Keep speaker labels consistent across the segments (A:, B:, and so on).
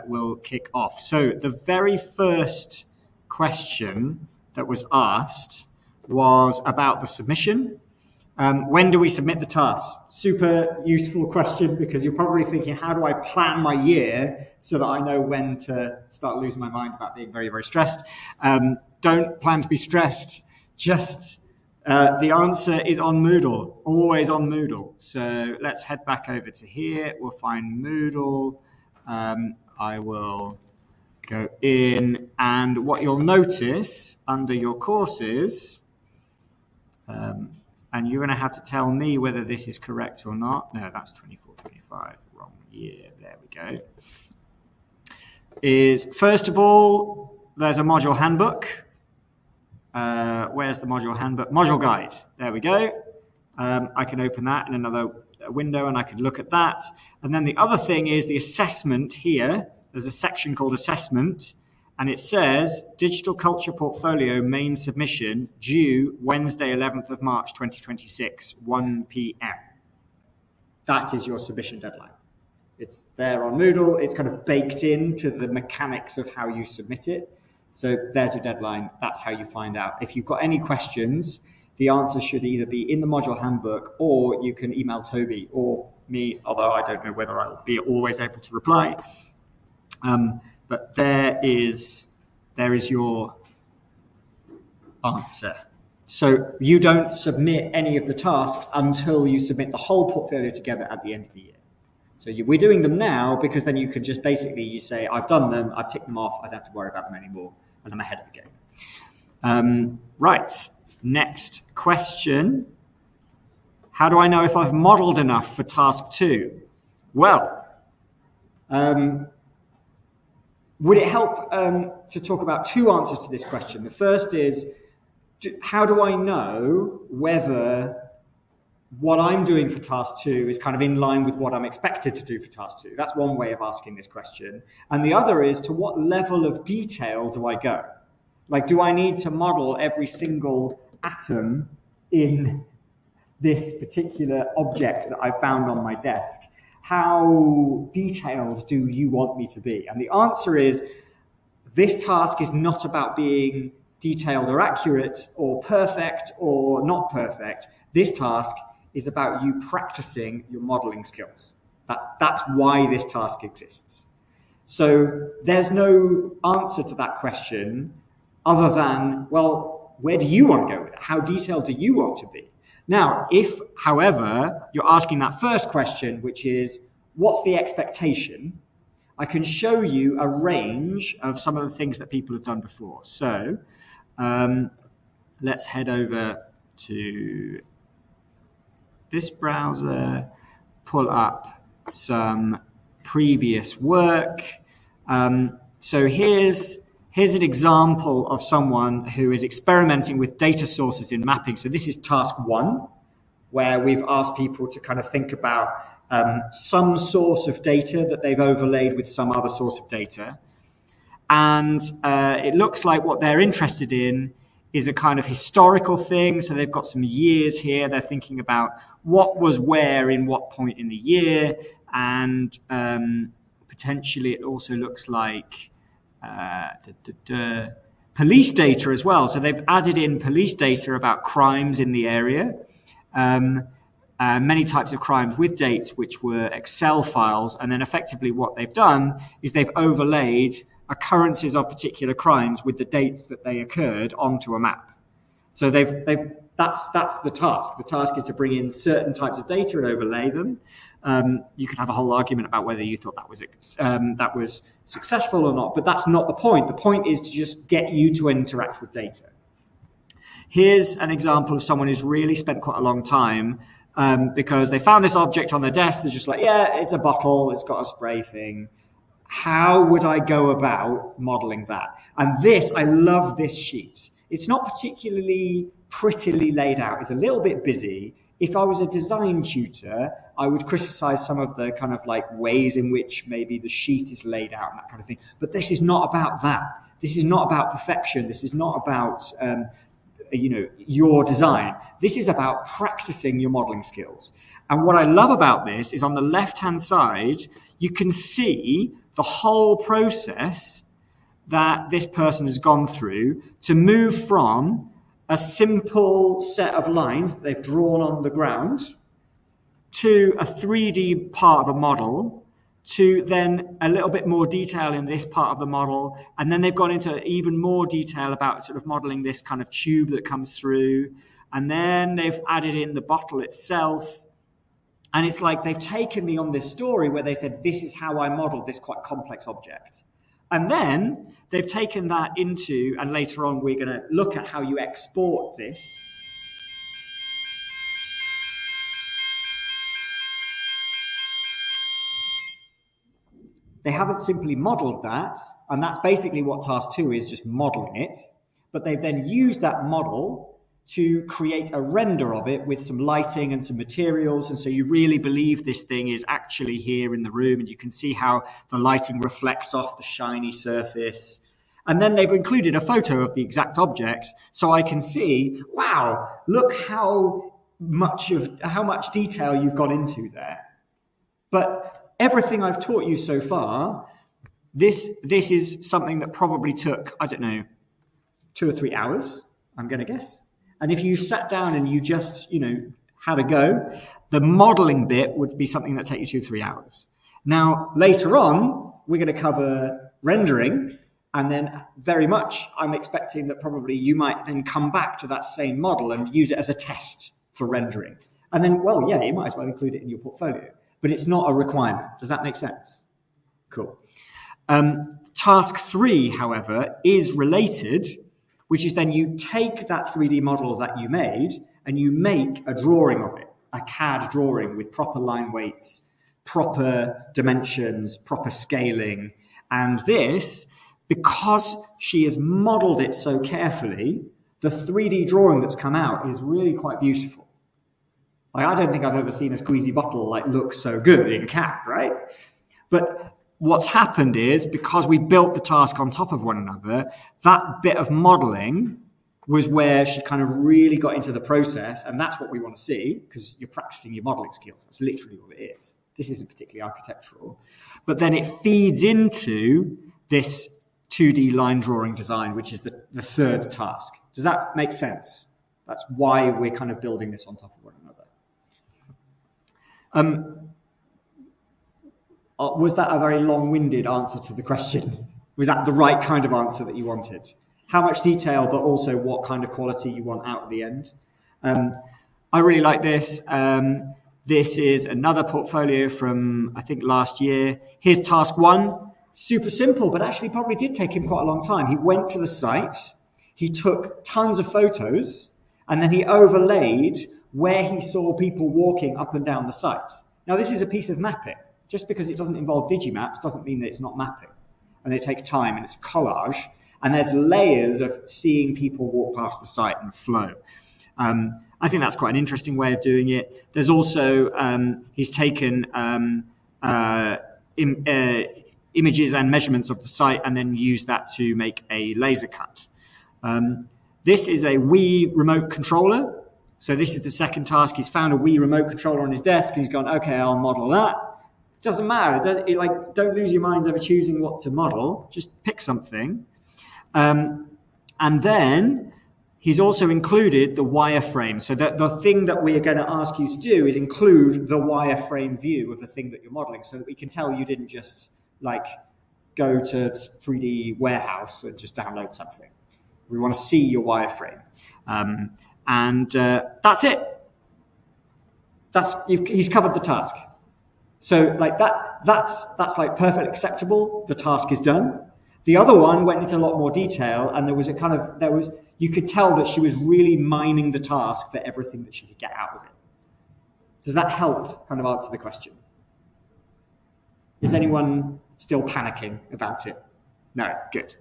A: will kick off. So the very first question that was asked was about the submission. When do we submit the task? Super useful question, because you're probably thinking, how do I plan my year so that I know when to start losing my mind about being very, very stressed? Don't plan to be stressed. Just the answer is on Moodle, always on Moodle. So let's head back over to here. We'll find Moodle. I will go in, and what you'll notice under your courses, and you're going to have to tell me whether this is correct or not. No, that's 24-25, wrong year. There we go. Is, first of all, there's a module handbook. Where's the module handbook? Module guide. There we go. I can open that in another window and I can look at that. And then the other thing is the assessment here. There's a section called assessment, and it says Digital Culture Portfolio main submission due Wednesday, 11th of March, 2026, 1 p.m. That is your submission deadline. It's there on Moodle. It's kind of baked into the mechanics of how you submit it. So there's your deadline. That's how you find out. If you've got any questions, the answer should either be in the module handbook, or you can email Toby or me, although I don't know whether I'll be always able to reply. But there is your answer. So you don't submit any of the tasks until you submit the whole portfolio together at the end of the year. So we're doing them now because then you can just basically, you say, I've done them, I've ticked them off, I don't have to worry about them anymore, and I'm ahead of the game. Right, next question. How do I know if I've modeled enough for task 2? Well, would it help to talk about two answers to this question? The first is, how do I know whether what I'm doing for task 2 is kind of in line with what I'm expected to do for task 2? That's one way of asking this question. And the other is, to what level of detail do I go? Like, do I need to model every single atom in this particular object that I found on my desk? How detailed do you want me to be? And the answer is, this task is not about being detailed or accurate or perfect or not perfect. This task is about you practicing your modeling skills. That's why this task exists. So there's no answer to that question other than, well, where do you want to go with it? How detailed do you want to be? Now, if, however, you're asking that first question, which is, what's the expectation? I can show you a range of some of the things that people have done before. So let's head over to this browser, pull up some previous work. So here's an example of someone who is experimenting with data sources in mapping. So this is task 1, where we've asked people to kind of think about some source of data that they've overlaid with some other source of data. And it looks like what they're interested in is a kind of historical thing. So they've got some years here. They're thinking about what was where in what point in the year. And potentially it also looks like police data as well. So they've added in police data about crimes in the area. Many types of crimes with dates, which were Excel files. And then effectively what they've done is they've overlaid occurrences of particular crimes with the dates that they occurred onto a map. So that's the task. The task is to bring in certain types of data and overlay them. You can have a whole argument about whether you thought that was successful or not, but that's not the point. The point is to just get you to interact with data. Here's an example of someone who's really spent quite a long time because they found this object on their desk. They're just like, yeah, it's a bottle, it's got a spray thing. How would I go about modeling that? And this, I love this sheet. It's not particularly prettily laid out. It's a little bit busy. If I was a design tutor, I would criticize some of the kind of like ways in which maybe the sheet is laid out and that kind of thing. But this is not about that. This is not about perfection. This is not about your design. This is about practicing your modeling skills. And what I love about this is on the left-hand side, you can see the whole process that this person has gone through to move from a simple set of lines that they've drawn on the ground to a 3D part of a model, to then a little bit more detail in this part of the model, and then they've gone into even more detail about sort of modeling this kind of tube that comes through, and then they've added in the bottle itself. And it's like they've taken me on this story where they said, this is how I modeled this quite complex object. And then they've taken that into, and later on we're going to look at how you export this. They haven't simply modeled that, and that's basically what task 2 is, just modeling it. But they've then used that model to create a render of it with some lighting and some materials. And so you really believe this thing is actually here in the room, and you can see how the lighting reflects off the shiny surface. And then they've included a photo of the exact object, so I can see, wow, look how much detail you've got into there. But everything I've taught you so far, this is something that probably took, I don't know, 2 or 3 hours, I'm going to guess. And if you sat down and you just, had a go, the modeling bit would be something that takes you 2 or 3 hours. Now, later on, we're going to cover rendering, and then very much I'm expecting that probably you might then come back to that same model and use it as a test for rendering. And then, well, yeah, you might as well include it in your portfolio. But it's not a requirement. Does that make sense? Cool. Task 3, however, is related, which is then you take that 3D model that you made and you make a drawing of it, a CAD drawing with proper line weights, proper dimensions, proper scaling. And this, because she has modeled it so carefully, the 3D drawing that's come out is really quite beautiful. I don't think I've ever seen a squeezy bottle look so good in CAD, right? But what's happened is, because we built the task on top of one another, that bit of modeling was where she kind of really got into the process, and that's what we want to see, because you're practicing your modeling skills. That's literally what it is. This isn't particularly architectural. But then it feeds into this 2D line drawing design, which is the third task. Does that make sense? That's why we're kind of building this on top of one another. Was that a very long-winded answer to the question? Was that the right kind of answer that you wanted? How much detail, but also what kind of quality you want out at the end? I really like this. This is another portfolio from, I think, last year. Here's task 1. Super simple, but actually probably did take him quite a long time. He went to the site, he took tons of photos, and then he overlaid where he saw people walking up and down the site. Now, this is a piece of mapping. Just because it doesn't involve digimaps doesn't mean that it's not mapping. And it takes time, and it's collage, and there's layers of seeing people walk past the site and flow. I think that's quite an interesting way of doing it. There's also, he's taken images and measurements of the site and then used that to make a laser cut. This is a Wii remote controller. So this is the second task. He's found a Wii remote controller on his desk, and he's gone, okay, I'll model that. Doesn't matter. Don't lose your minds over choosing what to model. Just pick something. And then he's also included the wireframe. So that the thing that we are going to ask you to do is include the wireframe view of the thing that you're modeling, so that we can tell you didn't just go to 3D Warehouse and just download something. We want to see your wireframe. And that's it. He's covered the task. So that's perfectly acceptable. The task is done. The other one went into a lot more detail, and you could tell that she was really mining the task for everything that she could get out of it. Does that help kind of answer the question? Is anyone still panicking about it? No, good.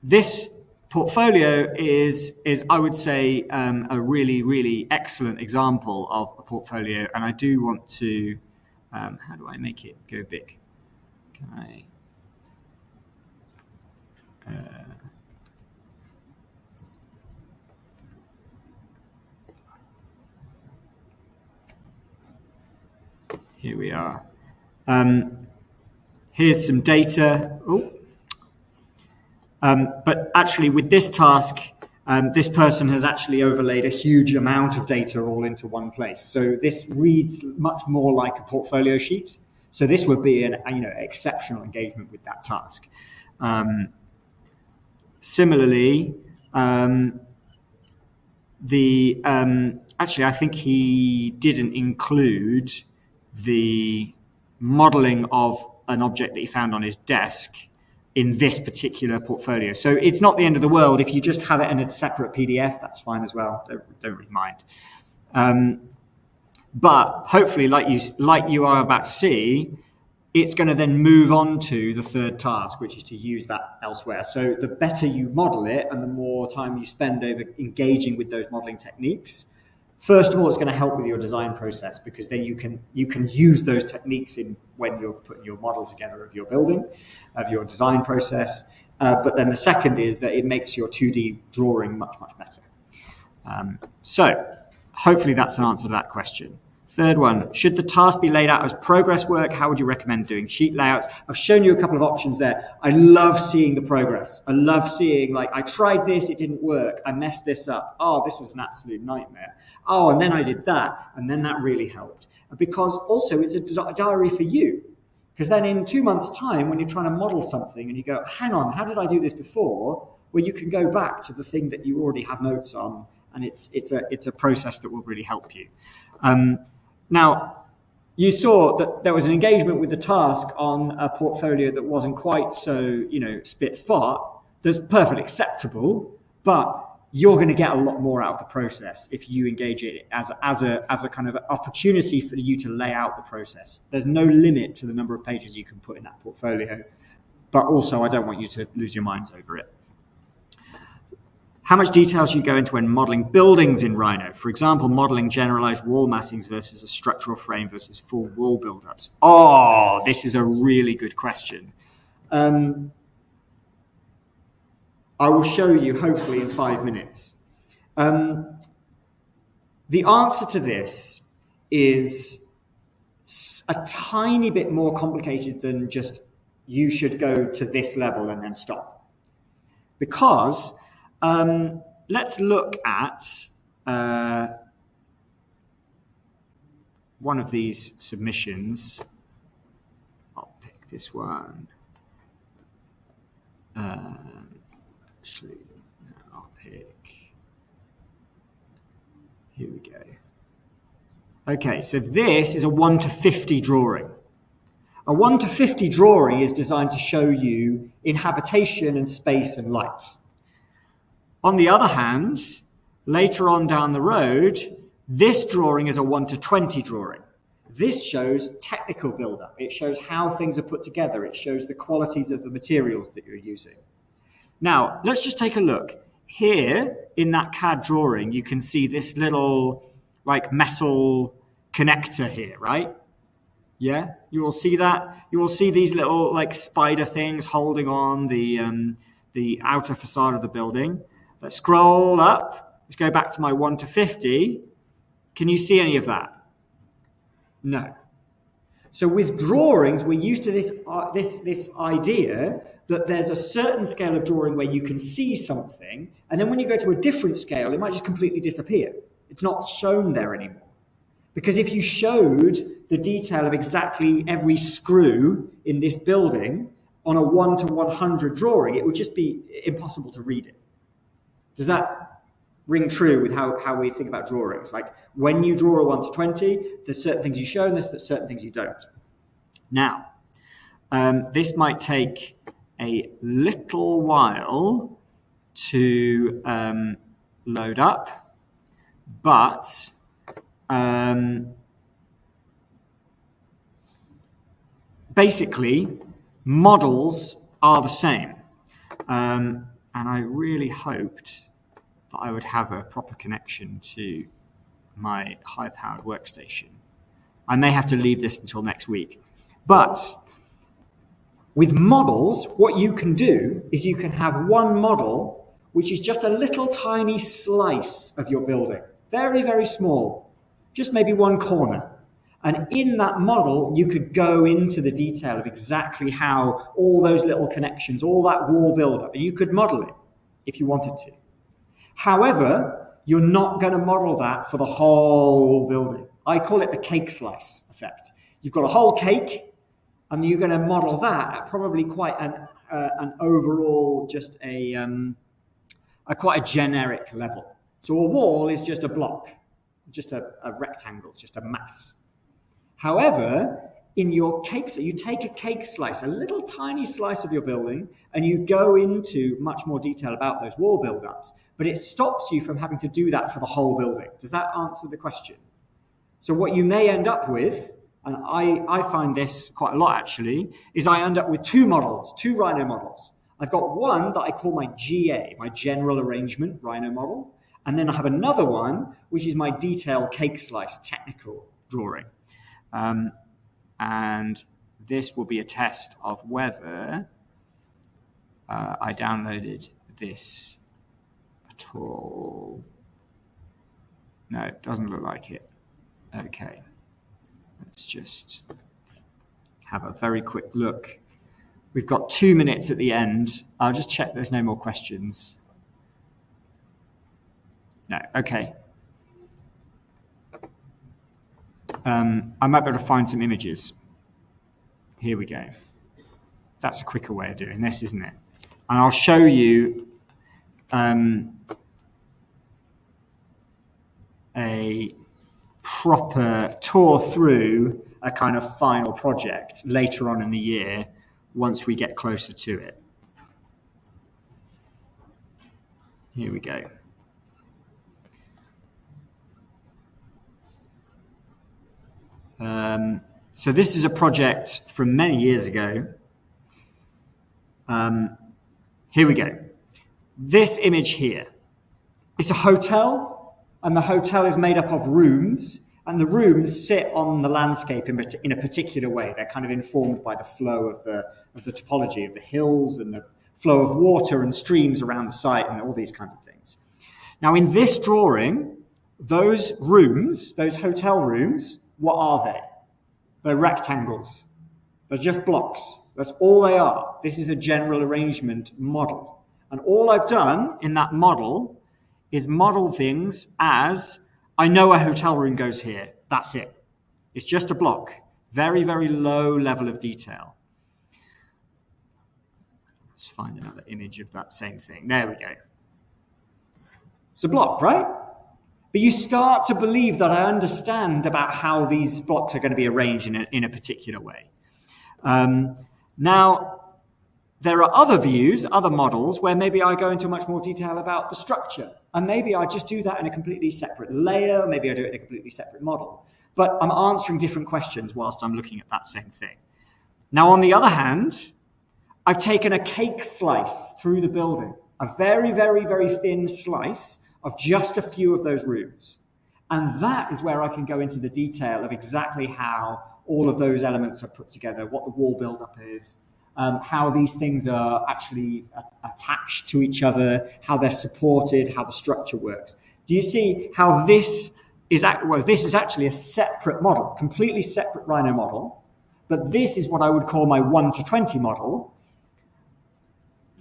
A: This portfolio is I would say a really, really excellent example of a portfolio, and I do want to how do I make it go big? Can I Here we are. Here's some data. But actually, with this task, this person has actually overlaid a huge amount of data all into one place. So this reads much more like a portfolio sheet. So this would be an exceptional engagement with that task. Similarly, actually, I think he didn't include the modeling of an object that he found on his desk in this particular portfolio. So it's not the end of the world. If you just have it in a separate PDF, that's fine as well. Don't really mind. But hopefully, like you are about to see, it's going to then move on to the third task, which is to use that elsewhere. So the better you model it and the more time you spend over engaging with those modeling techniques, first of all, it's going to help with your design process, because then you can use those techniques in when you're putting your model together of your building, of your design process. But then the second is that it makes your 2D drawing much, much better. So hopefully that's an answer to that question. Third one, should the task be laid out as progress work? How would you recommend doing sheet layouts? I've shown you a couple of options there. I love seeing the progress. I love seeing, like, I tried this, it didn't work. I messed this up. Oh, this was an absolute nightmare. Oh, and then I did that, and then that really helped. Because also it's a diary for you. Because then in 2 months' time, when you're trying to model something and you go, hang on, how did I do this before? Well, you can go back to the thing that you already have notes on, and it's a process that will really help you. Now, you saw that there was an engagement with the task on a portfolio that wasn't quite so, spit spot. That's perfectly acceptable, but you're going to get a lot more out of the process if you engage it as a kind of opportunity for you to lay out the process. There's no limit to the number of pages you can put in that portfolio, but also I don't want you to lose your minds over it. How much detail should you go into when modeling buildings in Rhino? For example, modeling generalized wall massings versus a structural frame versus full wall build-ups. Oh, this is a really good question. I will show you hopefully in 5 minutes. The answer to this is a tiny bit more complicated than just you should go to this level and then stop. Because let's look at one of these submissions. I'll pick this one. Actually, I'll pick. Here we go. Okay, so this is a 1 to 50 drawing. A 1 to 50 drawing is designed to show you inhabitation and space and light. On the other hand, later on down the road, this drawing is a 1 to 20 drawing. This shows technical build-up. It shows how things are put together. It shows the qualities of the materials that you're using. Now, let's just take a look. Here, in that CAD drawing, you can see this little, metal connector here, right? Yeah, you will see that. You will see these little, spider things holding on the outer facade of the building. Let's scroll up. Let's go back to my 1 to 50. Can you see any of that? No. So with drawings, we're used to this idea that there's a certain scale of drawing where you can see something, and then when you go to a different scale, it might just completely disappear. It's not shown there anymore. Because if you showed the detail of exactly every screw in this building on a 1 to 100 drawing, it would just be impossible to read it. Does that ring true with how we think about drawings? Like when you draw a 1 to 20, there's certain things you show and there's certain things you don't. Now, this might take a little while to load up, but basically, models are the same. And I really hoped that I would have a proper connection to my high-powered workstation. I may have to leave this until next week. But with models, what you can do is you can have one model which is just a little tiny slice of your building. Very, very small. Just maybe one corner. And in that model, you could go into the detail of exactly how all those little connections, all that wall buildup, you could model it if you wanted to. However, you're not going to model that for the whole building. I call it the cake slice effect. You've got a whole cake, and you're going to model that at probably quite an overall, just quite a generic level. So a wall is just a block, just a rectangle, just a mass. However, in your cake, so you take a cake slice, a little tiny slice of your building, and you go into much more detail about those wall buildups, but it stops you from having to do that for the whole building. Does that answer the question? So what you may end up with, and I find this quite a lot actually, is I end up with two models, two Rhino models. I've got one that I call my GA, my general arrangement Rhino model, and then I have another one, which is my detailed cake slice technical drawing. And this will be a test of whether I downloaded this at all. No, it doesn't look like it. Okay, let's just have a very quick look. We've got 2 minutes at the end. I'll just check there's no more questions. No, okay. I might be able to find some images. Here we go. That's a quicker way of doing this, isn't it? And I'll show you a proper tour through a kind of final project later on in the year once we get closer to it. Here we go. So this is a project from many years ago. Here we go. This image here. It's a hotel, and the hotel is made up of rooms, and the rooms sit on the landscape in a particular way. They're kind of informed by the flow of the topology of the hills and the flow of water and streams around the site and all these kinds of things. Now, in this drawing, those rooms, those hotel rooms, what are they? They're rectangles. They're just blocks. That's all they are. This is a general arrangement model. And all I've done in that model is model things as, I know a hotel room goes here. That's it. It's just a block. Very, very low level of detail. Let's find another image of that same thing. There we go. It's a block, right? But you start to believe that I understand about how these blocks are going to be arranged in a particular way. Now, there are other views, other models, where maybe I go into much more detail about the structure. And maybe I just do that in a completely separate layer. Maybe I do it in a completely separate model. But I'm answering different questions whilst I'm looking at that same thing. Now, on the other hand, I've taken a cake slice through the building, a very, very, very thin slice of just a few of those rooms. And that is where I can go into the detail of exactly how all of those elements are put together, what the wall buildup is, how these things are actually attached to each other, how they're supported, how the structure works. Do you see how this is actually a separate model, completely separate Rhino model, but this is what I would call my 1 to 20 model,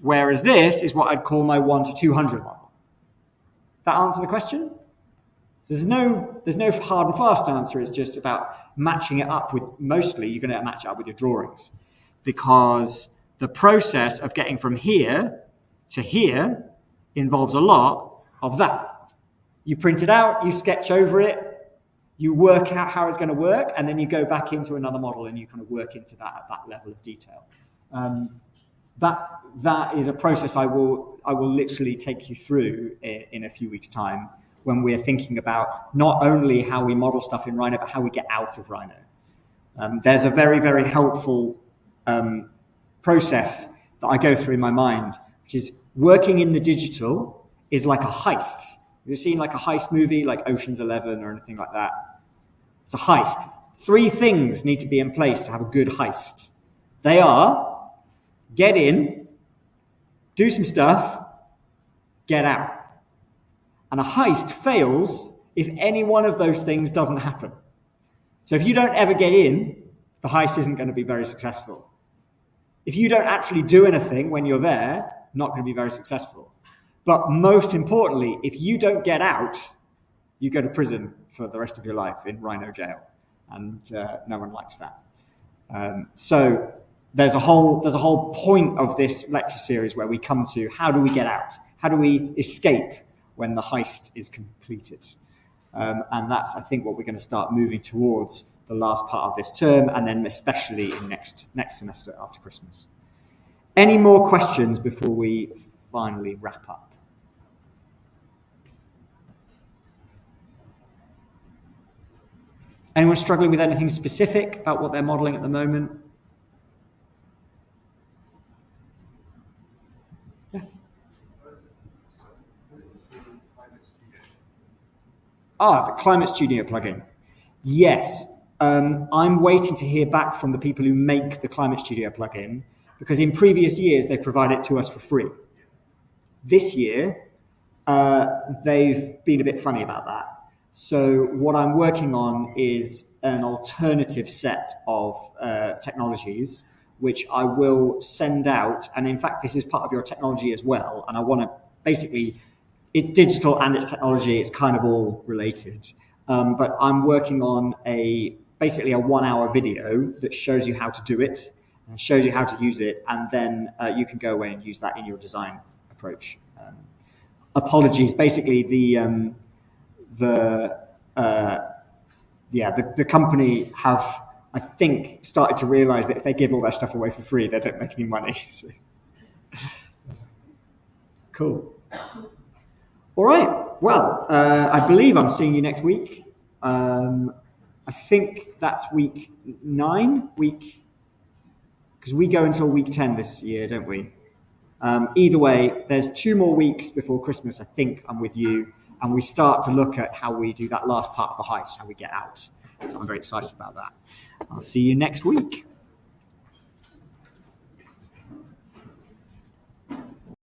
A: whereas this is what I'd call my 1 to 200 model. That answer the question? There's no hard and fast answer. It's just about matching it up with, mostly you're going to match it up with your drawings, because the process of getting from here to here involves a lot of that. You print it out, you sketch over it, you work out how it's going to work, and then you go back into another model and you kind of work into that at that level of detail. That is a process I will literally take you through in a few weeks' time, when we're thinking about not only how we model stuff in Rhino, but how we get out of Rhino. There's a very, very helpful process that I go through in my mind, which is working in the digital is like a heist. You've seen like a heist movie, like Ocean's 11 or anything like that. It's a heist. 3 things need to be in place to have a good heist. They are: get in, do some stuff, get out. And a heist fails if any one of those things doesn't happen. So if you don't ever get in, the heist isn't going to be very successful. If you don't actually do anything when you're there, not going to be very successful. But most importantly, if you don't get out, you go to prison for the rest of your life in Rhino jail, and no one likes that. So there's a whole point of this lecture series where we come to how do we get out? How do we escape when the heist is completed? And that's, I think, what we're going to start moving towards the last part of this term, and then especially in next semester after Christmas. Any more questions before we finally wrap up? Anyone struggling with anything specific about what they're modelling at the moment? Yeah. The Climate Studio plugin. Yes. I'm waiting to hear back from the people who make the Climate Studio plugin, because in previous years they provided it to us for free. This year, they've been a bit funny about that. So what I'm working on is an alternative set of technologies, which I will send out. And in fact, this is part of your technology as well. And I want to basically, it's digital and it's technology. It's kind of all related. But I'm working on basically a 1-hour video that shows you how to do it and shows you how to use it. And then you can go away and use that in your design approach. Apologies. Basically, the company have, I think, started to realize that if they give all their stuff away for free, they don't make any money. So. Cool. All right. Well, I believe I'm seeing you next week. I think that's week 9, because we go until week 10 this year, don't we? Either way, there's 2 more weeks before Christmas, I think I'm with you, and we start to look at how we do that last part of the heist, how we get out. So I'm very excited about that. I'll see you next week.